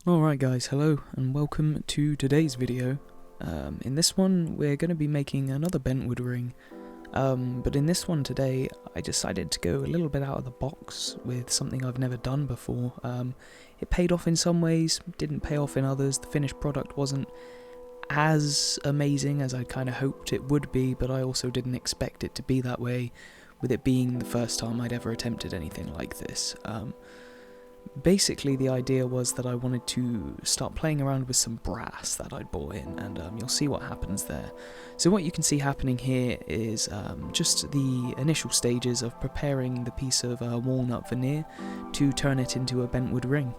Alright guys, hello and welcome to today's video. In this one we're going to be making another Bentwood ring, but in this one today I decided to go a little bit out of the box with something I've never done before. It paid off in some ways, didn't pay off in others. The finished product wasn't as amazing as I kind of hoped it would be, but I also didn't expect it to be that way, with it being the first time I'd ever attempted anything like this. Basically, the idea was that I wanted to start playing around with some brass that I'd bought in, and you'll see what happens there. So what you can see happening here is just the initial stages of preparing the piece of walnut veneer to turn it into a Bentwood ring.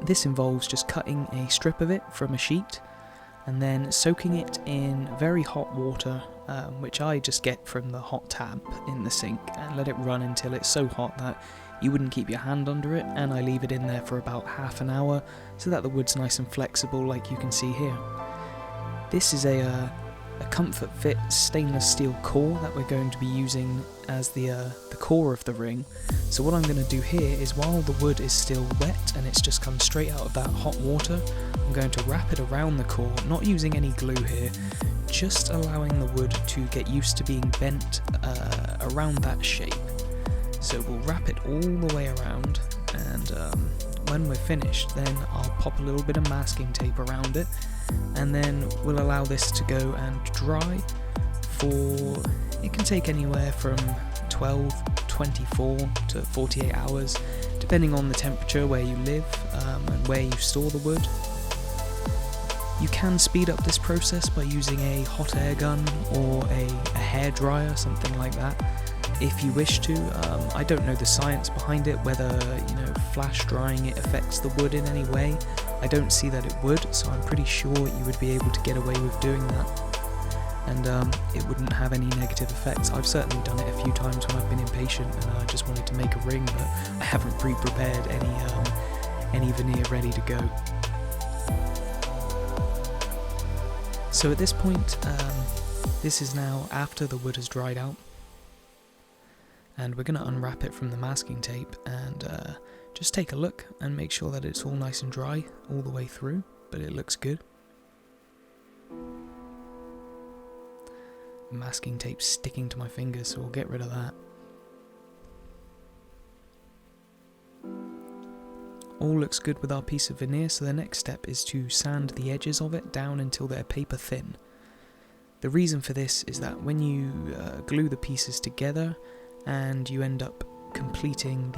This involves just cutting a strip of it from a sheet, and then soaking it in very hot water, which I just get from the hot tap in the sink, and let it run until it's so hot that you wouldn't keep your hand under it, and I leave it in there for about half an hour so that the wood's nice and flexible, like you can see here. This is a comfort fit stainless steel core that we're going to be using as the core of the ring. So what I'm going to do here is, while the wood is still wet and it's just come straight out of that hot water, I'm going to wrap it around the core, not using any glue here, just allowing the wood to get used to being bent around that shape. So we'll wrap it all the way around, and when we're finished then I'll pop a little bit of masking tape around it, and then we'll allow this to go and dry for, it can take anywhere from 12, 24 to 48 hours, depending on the temperature where you live and where you store the wood. You can speed up this process by using a hot air gun or a hairdryer, something like that, if you wish to. I don't know the science behind it, whether flash drying it affects the wood in any way. I don't see that it would, so I'm pretty sure you would be able to get away with doing that, and it wouldn't have any negative effects. I've certainly done it a few times when I've been impatient and I just wanted to make a ring, but I haven't pre-prepared any veneer ready to go. So at this point, this is now after the wood has dried out, and we're going to unwrap it from the masking tape and just take a look and make sure that it's all nice and dry all the way through, but it looks good. Masking tape sticking to my fingers, so we'll get rid of that. All looks good with our piece of veneer, so the next step is to sand the edges of it down until they're paper thin. The reason for this is that when you glue the pieces together and you end up completing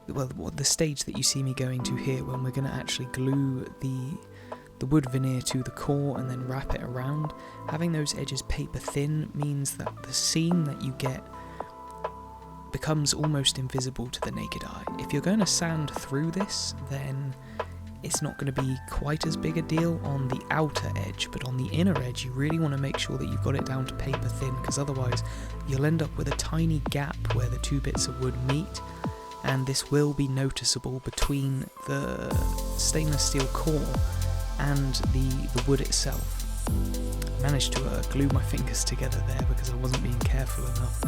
the stage that you see me going to here, when we're going to actually glue the wood veneer to the core and then wrap it around, having those edges paper thin means that the seam that you get becomes almost invisible to the naked eye. If you're going to sand through this, then it's not going to be quite as big a deal on the outer edge, but on the inner edge you really want to make sure that you've got it down to paper thin, because otherwise you'll end up with a tiny gap where the two bits of wood meet, and this will be noticeable between the stainless steel core and the wood itself. I managed to glue my fingers together there because I wasn't being careful enough.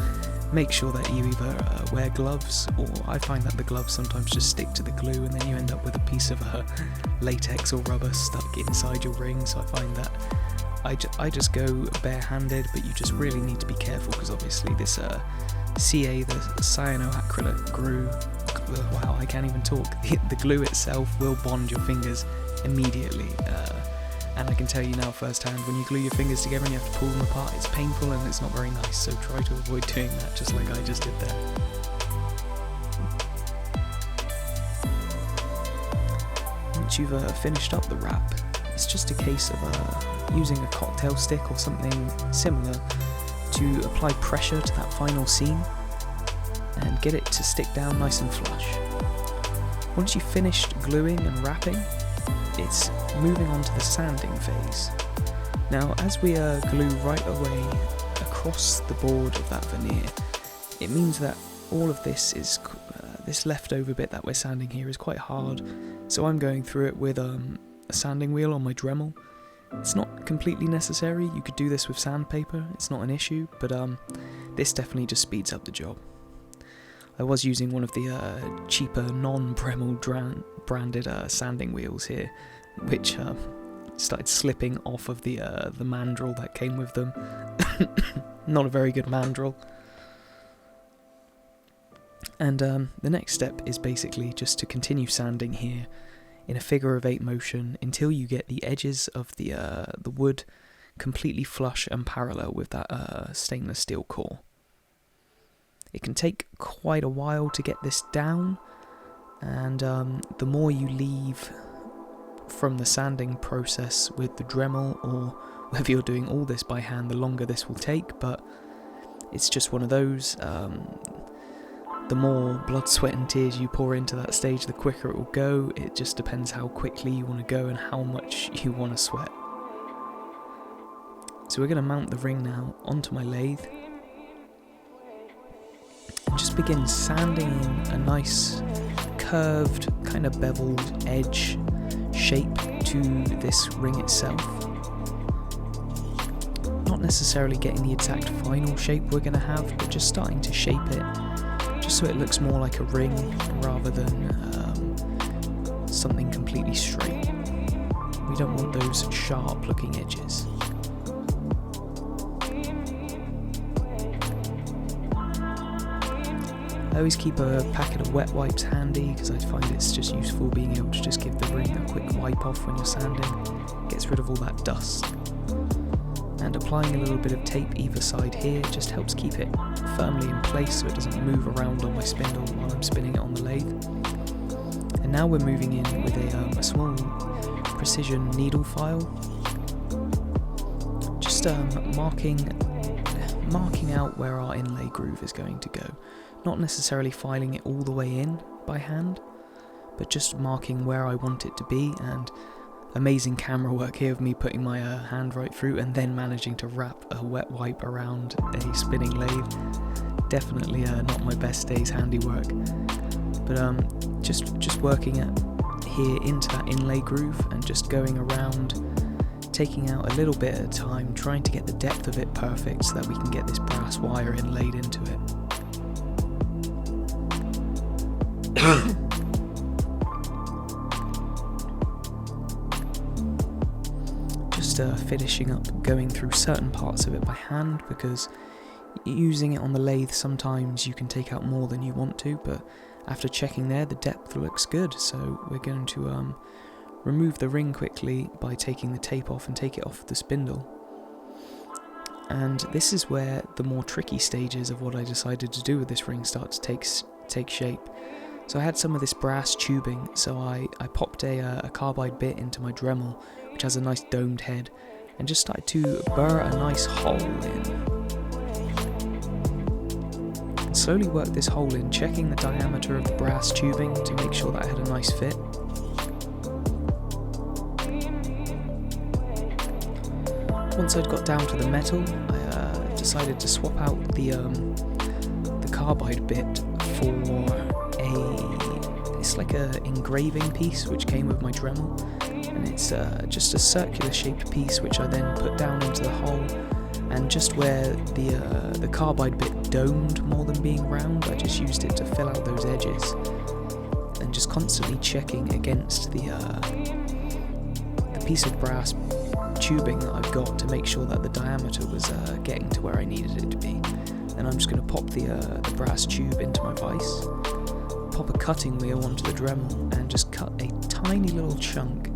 Make sure that you either wear gloves, or I find that the gloves sometimes just stick to the glue and then you end up with a piece of latex or rubber stuck inside your ring. So I find that I just go barehanded, but you just really need to be careful, because obviously this CA, the cyanoacrylate glue, wow, I can't even talk, the glue itself will bond your fingers immediately, and I can tell you now firsthand, when you glue your fingers together and you have to pull them apart, it's painful and it's not very nice, so try to avoid doing that, just like I just did there. Once you've finished up the wrap, it's just a case of using a cocktail stick or something similar to apply pressure to that final seam and get it to stick down nice and flush. Once you've finished gluing and wrapping, it's moving on to the sanding phase. Now, as we glue right away across the board of that veneer, it means that all of this is this leftover bit that we're sanding here is quite hard, so I'm going through it with a sanding wheel on my Dremel. It's not completely necessary, you could do this with sandpaper, it's not an issue, but this definitely just speeds up the job. I was using one of the cheaper non-Dremel branded sanding wheels here, which started slipping off of the mandrel that came with them. Not a very good mandrel. And the next step is basically just to continue sanding here in a figure of 8 motion until you get the edges of the wood completely flush and parallel with that stainless steel core. It can take quite a while to get this down, and the more you leave from the sanding process with the Dremel, or whether you're doing all this by hand, the longer this will take, but it's just one of those. The more blood, sweat and tears you pour into that stage, the quicker it will go. It just depends how quickly you want to go and how much you want to sweat. So we're going to mount the ring now onto my lathe and just begin sanding in a nice curved, kind of beveled edge shape to this ring itself. Not necessarily getting the exact final shape we're going to have, but just starting to shape it just so it looks more like a ring rather than something completely straight. We don't want those sharp looking edges. I always keep a packet of wet wipes handy because I find it's just useful being able to just give the ring a quick wipe off when you're sanding. Gets rid of all that dust. And applying a little bit of tape either side here just helps keep it firmly in place so it doesn't move around on my spindle while I'm spinning it on the lathe. And now we're moving in with a small precision needle file, just marking out where our inlay groove is going to go. Not necessarily filing it all the way in by hand, but just marking where I want it to be. And amazing camera work here of me putting my hand right through and then managing to wrap a wet wipe around a spinning lathe. Definitely not my best day's handiwork, but just working here into that inlay groove and just going around, taking out a little bit at a time, trying to get the depth of it perfect so that we can get this brass wire inlaid into it. Just finishing up going through certain parts of it by hand, because using it on the lathe sometimes you can take out more than you want to, but after checking there the depth looks good, so we're going to remove the ring quickly by taking the tape off and take it off the spindle. And this is where the more tricky stages of what I decided to do with this ring start to take shape. So I had some of this brass tubing, so I popped a carbide bit into my Dremel, which has a nice domed head, and just started to burr a nice hole in. And slowly worked this hole in, checking the diameter of the brass tubing to make sure that I had a nice fit. Once I'd got down to the metal, I decided to swap out the carbide bit for it's like a engraving piece which came with my Dremel, and it's just a circular shaped piece which I then put down into the hole, and just where the carbide bit domed more than being round, I just used it to fill out those edges, and just constantly checking against the piece of brass tubing that I've got to make sure that the diameter was getting to where I needed it to be. Then I'm just going to pop the brass tube into my vise, pop a cutting wheel onto the Dremel, and just cut a tiny little chunk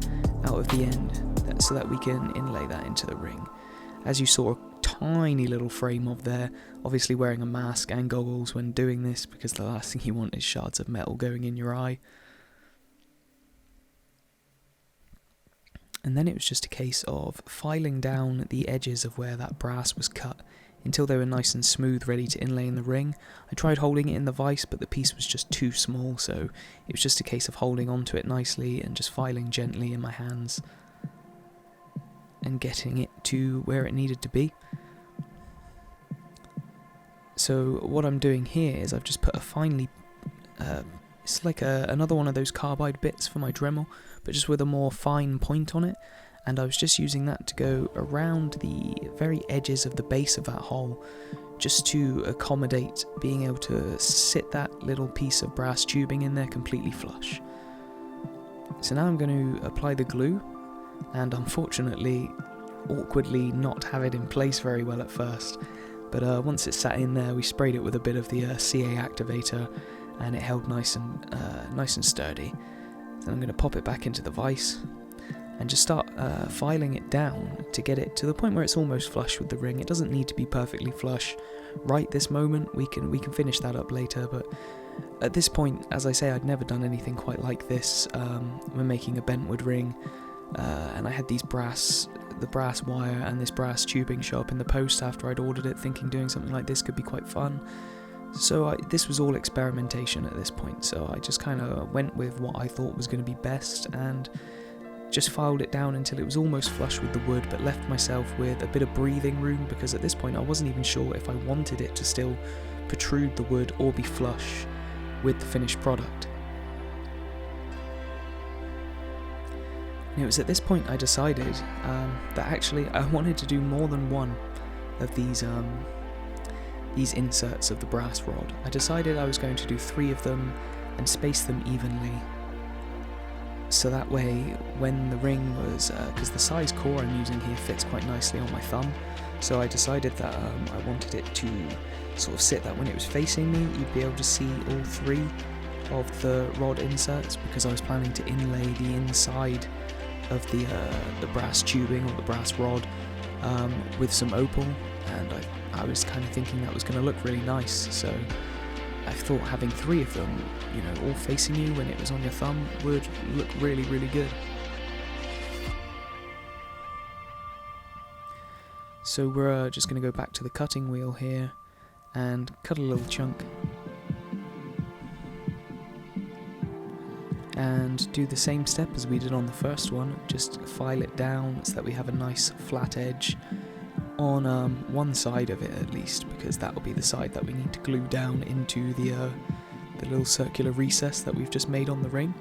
out of the end so that we can inlay that into the ring. As you saw a tiny little frame of there, obviously wearing a mask and goggles when doing this, because the last thing you want is shards of metal going in your eye. And then it was just a case of filing down the edges of where that brass was cut until they were nice and smooth, ready to inlay in the ring. I tried holding it in the vise, but the piece was just too small, so it was just a case of holding onto it nicely and just filing gently in my hands and getting it to where it needed to be. So what I'm doing here is I've just put a finely it's like another one of those carbide bits for my Dremel, but just with a more fine point on it, and I was just using that to go around the very edges of the base of that hole, just to accommodate being able to sit that little piece of brass tubing in there completely flush. So now I'm going to apply the glue, and unfortunately, awkwardly not have it in place very well at first, but once it sat in there, we sprayed it with a bit of the CA activator, and it held nice and sturdy. Then I'm going to pop it back into the vise and just start filing it down to get it to the point where it's almost flush with the ring. It doesn't need to be perfectly flush right this moment. We can finish that up later, but at this point, as I say, I'd never done anything quite like this. We're making a Bentwood ring, and I had the brass wire and this brass tubing show up in the post after I'd ordered it, thinking doing something like this could be quite fun. So this was all experimentation at this point, so I just kind of went with what I thought was going to be best and just filed it down until it was almost flush with the wood, but left myself with a bit of breathing room, because at this point I wasn't even sure if I wanted it to still protrude the wood or be flush with the finished product. And it was at this point I decided that actually I wanted to do more than one of these inserts of the brass rod. I decided I was going to do 3 of them and space them evenly, so that way when the ring was, because the size core I'm using here fits quite nicely on my thumb, so I decided that I wanted it to sort of sit that when it was facing me, you'd be able to see all 3 of the rod inserts, because I was planning to inlay the inside of the brass tubing or the brass rod with some opal, and I was kind of thinking that was going to look really nice, so I thought having 3 of them, you know, all facing you when it was on your thumb would look really, really good. So we're just going to go back to the cutting wheel here and cut a little chunk and do the same step as we did on the first one, just file it down so that we have a nice flat edge on one side of it at least, because that will be the side that we need to glue down into the little circular recess that we've just made on the ring.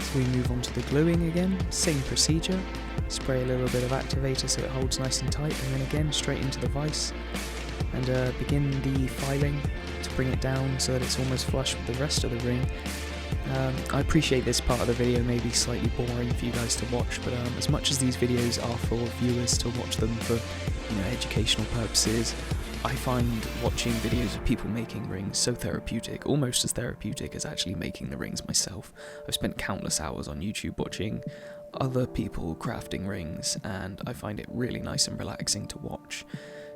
So we move on to the gluing again, same procedure. Spray a little bit of activator so it holds nice and tight, and then again straight into the vise, and begin the filing to bring it down so that it's almost flush with the rest of the ring. I appreciate this part of the video may be slightly boring for you guys to watch, but as much as these videos are for viewers to watch them for, you know, educational purposes, I find watching videos of people making rings so therapeutic, almost as therapeutic as actually making the rings myself. I've spent countless hours on YouTube watching other people crafting rings, and I find it really nice and relaxing to watch.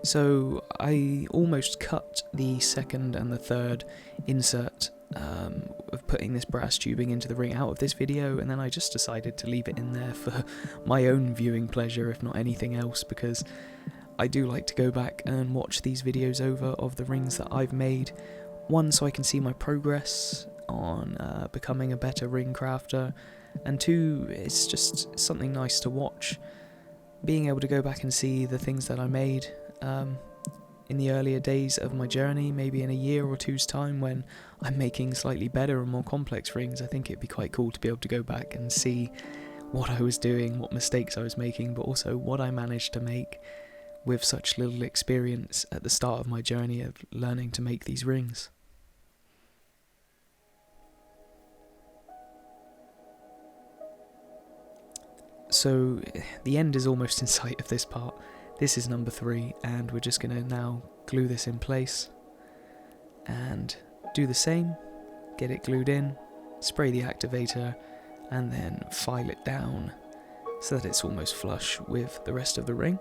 So I almost cut the second and the third insert of putting this brass tubing into the ring out of this video, and then I just decided to leave it in there for my own viewing pleasure, if not anything else, because I do like to go back and watch these videos over of the rings that I've made. One, so I can see my progress on becoming a better ring crafter, and 2, it's just something nice to watch, being able to go back and see the things that I made in the earlier days of my journey, maybe in a year or 2's time when I'm making slightly better and more complex rings. I think it'd be quite cool to be able to go back and see what I was doing, what mistakes I was making, but also what I managed to make with such little experience at the start of my journey of learning to make these rings. So the end is almost in sight of this part. This is number 3, and we're just going to now glue this in place and do the same, get it glued in, spray the activator, and then file it down so that it's almost flush with the rest of the ring.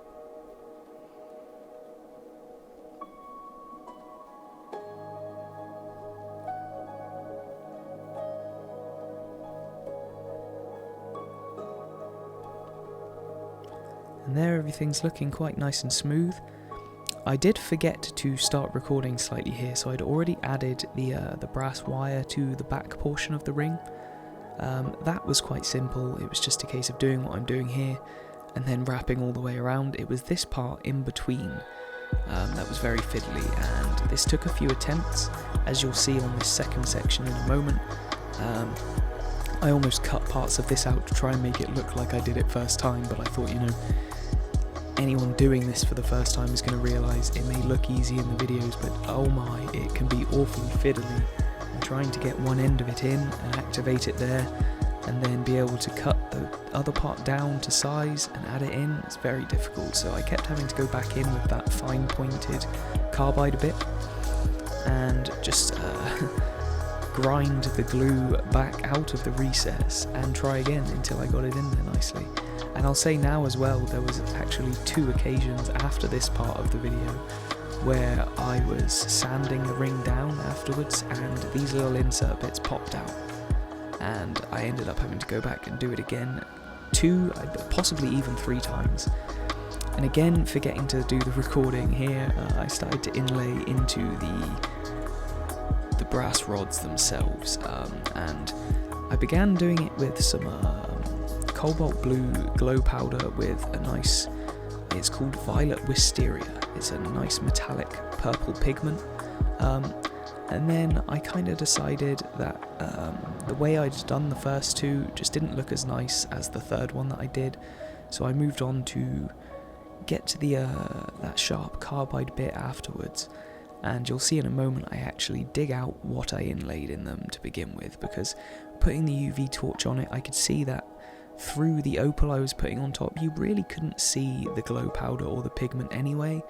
And there everything's looking quite nice and smooth. I did forget to start recording slightly here, so I'd already added the brass wire to the back portion of the ring. That was quite simple, it was just a case of doing what I'm doing here and then wrapping all the way around. It was this part in between that was very fiddly, and this took a few attempts, as you'll see on this second section in a moment. I almost cut parts of this out to try and make it look like I did it first time, but I thought, you know, anyone doing this for the first time is going to realise it may look easy in the videos, but oh my, it can be awfully fiddly. And trying to get one end of it in and activate it there, and then be able to cut the other part down to size and add it in, it's very difficult. So I kept having to go back in with that fine pointed carbide bit and just grind the glue back out of the recess and try again until I got it in there nicely. And I'll say now as well, there was actually 2 occasions after this part of the video where I was sanding the ring down afterwards and these little insert bits popped out, and I ended up having to go back and do it again 2, possibly even 3 times. And again, forgetting to do the recording here, I started to inlay into the brass rods themselves, and I began doing it with some cobalt blue glow powder with a nice, it's called violet wisteria, it's a nice metallic purple pigment, and then I kind of decided that the way I'd done the first 2 just didn't look as nice as the third one that I did, so I moved on to get to the that sharp carbide bit afterwards. And you'll see in a moment I actually dig out what I inlaid in them to begin with, because putting the UV torch on it, I could see that through the opal I was putting on top, you really couldn't see the glow powder or the pigment anyway,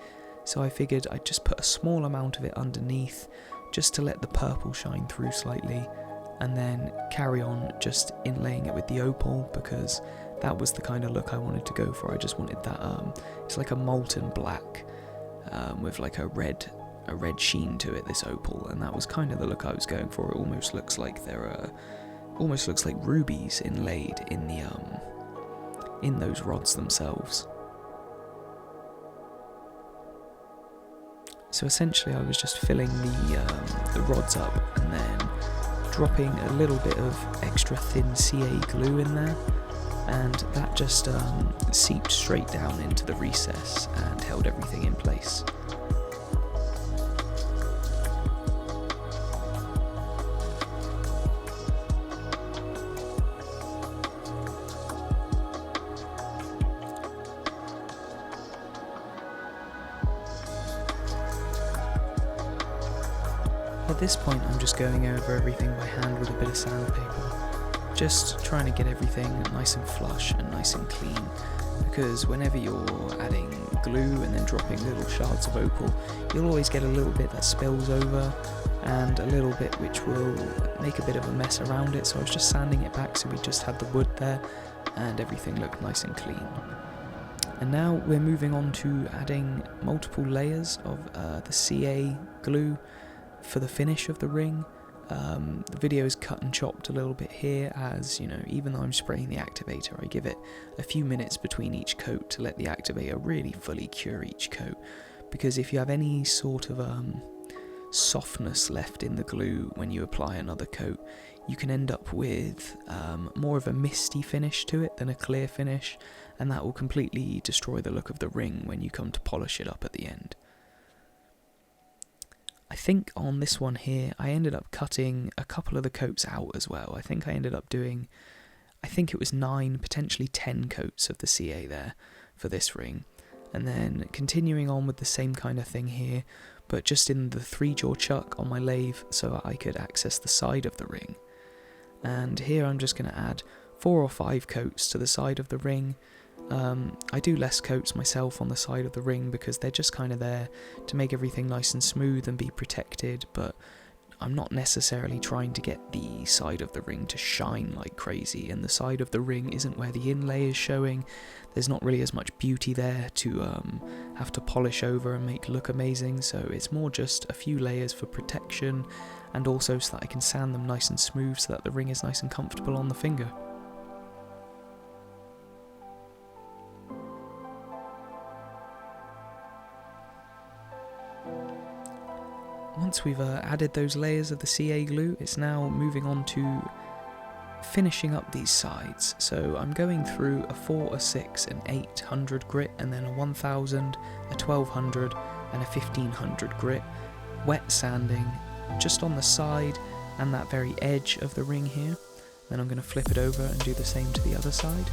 so I figured I'd just put a small amount of it underneath, just to let the purple shine through slightly, and then carry on just inlaying it with the opal, because that was the kind of look I wanted to go for. I just wanted that, it's like a molten black, with like a red sheen to it, this opal, and that was kind of the look I was going for. It almost looks like almost looks like rubies inlaid in the in those rods themselves. So essentially I was just filling the rods up and then dropping a little bit of extra thin CA glue in there, and that just seeped straight down into the recess and held everything in place. At this point I'm just going over everything by hand with a bit of sandpaper, just trying to get everything nice and flush and nice and clean, because whenever you're adding glue and then dropping little shards of opal, you'll always get a little bit that spills over and a little bit which will make a bit of a mess around it, so I was just sanding it back so we just had the wood there and everything looked nice and clean. And now we're moving on to adding multiple layers of the CA glue for the finish of the ring. The video is cut and chopped a little bit here, as you know, even though I'm spraying the activator, I give it a few minutes between each coat to let the activator really fully cure each coat, because if you have any sort of softness left in the glue when you apply another coat, you can end up with more of a misty finish to it than a clear finish, and that will completely destroy the look of the ring when you come to polish it up at the end. I think on this one here, I ended up cutting a couple of the coats out as well. I think I ended up doing, I think it was 9, potentially 10 coats of the CA there for this ring. And then continuing on with the same kind of thing here, but just in the 3-jaw chuck on my lathe so I could access the side of the ring. And here I'm just going to add 4 or 5 coats to the side of the ring. I do less coats myself on the side of the ring because they're just kind of there to make everything nice and smooth and be protected, but I'm not necessarily trying to get the side of the ring to shine like crazy, and the side of the ring isn't where the inlay is showing. There's not really as much beauty there to have to polish over and make look amazing, so it's more just a few layers for protection and also so that I can sand them nice and smooth so that the ring is nice and comfortable on the finger. Once we've added those layers of the CA glue, it's now moving on to finishing up these sides. So I'm going through a 4, a 6, an 800 grit, and then a 1000, a 1200 and a 1500 grit, wet sanding just on the side and that very edge of the ring here. Then I'm going to flip it over and do the same to the other side.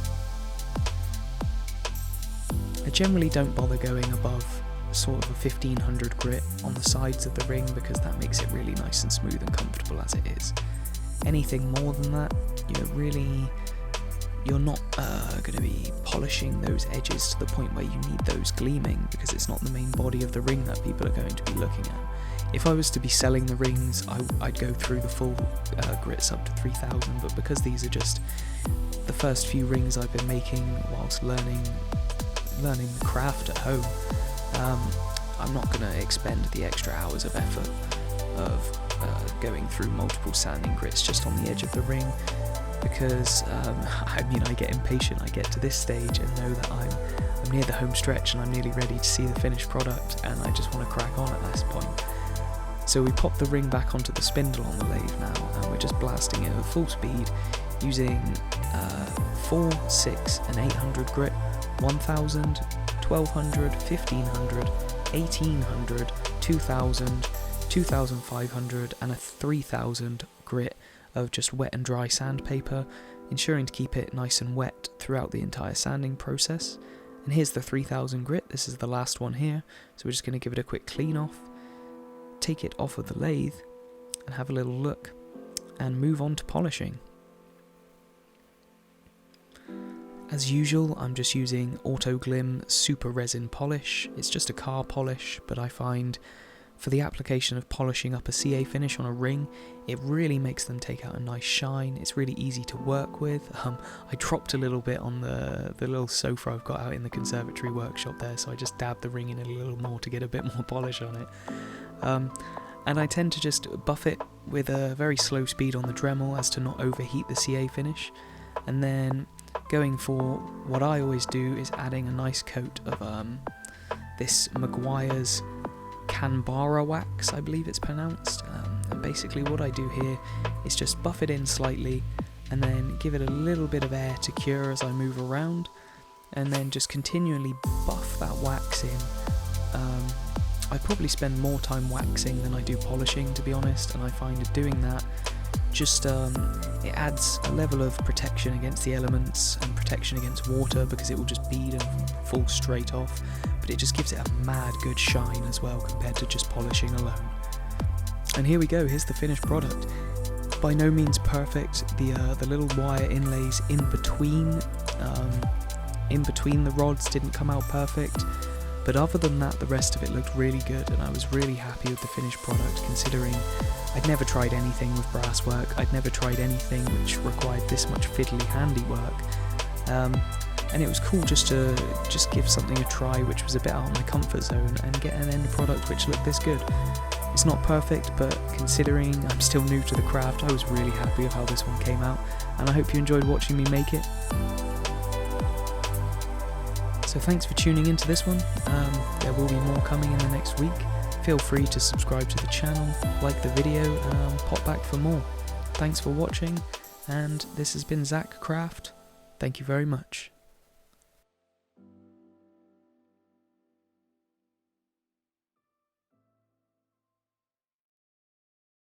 I generally don't bother going above sort of a 1500 grit on the sides of the ring because that makes it really nice and smooth and comfortable as it is. Anything more than that, you're not going to be polishing those edges to the point where you need those gleaming, because it's not the main body of the ring that people are going to be looking at. If I was to be selling the rings, I'd go through the full grits up to 3000, but because these are just the first few rings I've been making whilst learning the craft at home, I'm not going to expend the extra hours of effort of going through multiple sanding grits just on the edge of the ring, because I get impatient. I get to this stage and know that I'm near the home stretch and I'm nearly ready to see the finished product, and I just want to crack on at this point. So we pop the ring back onto the spindle on the lathe now, and we're just blasting it at full speed using 4, 6 and 800 grit, 1000, 1200, 1500, 1800, 2000, 2500 and a 3000 grit of just wet and dry sandpaper, ensuring to keep it nice and wet throughout the entire sanding process. And here's the 3000 grit, this is the last one here, so we're just going to give it a quick clean off, take it off of the lathe and have a little look and move on to polishing. As usual, I'm just using Auto Glim Super Resin Polish. It's just a car polish, but I find for the application of polishing up a CA finish on a ring, it really makes them take out a nice shine. It's really easy to work with. I dropped a little bit on the little sofa I've got out in the conservatory workshop there, so I just dabbed the ring in a little more to get a bit more polish on it. And I tend to just buff it with a very slow speed on the Dremel as to not overheat the CA finish, and then going for what I always do is adding a nice coat of this Maguire's Canberra wax, I believe it's pronounced, and basically what I do here is just buff it in slightly and then give it a little bit of air to cure as I move around, and then just continually buff that wax in. I probably spend more time waxing than I do polishing, to be honest, and I find doing that just it adds a level of protection against the elements and protection against water, because it will just bead and fall straight off, but it just gives it a mad good shine as well compared to just polishing alone. And here we go, here's the finished product. By no means perfect, the little wire inlays in between the rods didn't come out perfect, but other than that the rest of it looked really good, and I was really happy with the finished product, considering I'd never tried anything with brass work. I'd never tried anything which required this much fiddly handiwork, and it was cool just to give something a try which was a bit out of my comfort zone and get an end product which looked this good. It's not perfect, but considering I'm still new to the craft, I was really happy with how this one came out, and I hope you enjoyed watching me make it. So thanks for tuning into this one. There will be more coming in the next week. Feel free to subscribe to the channel, like the video, and pop back for more. Thanks for watching, and this has been Zach Craft. Thank you very much.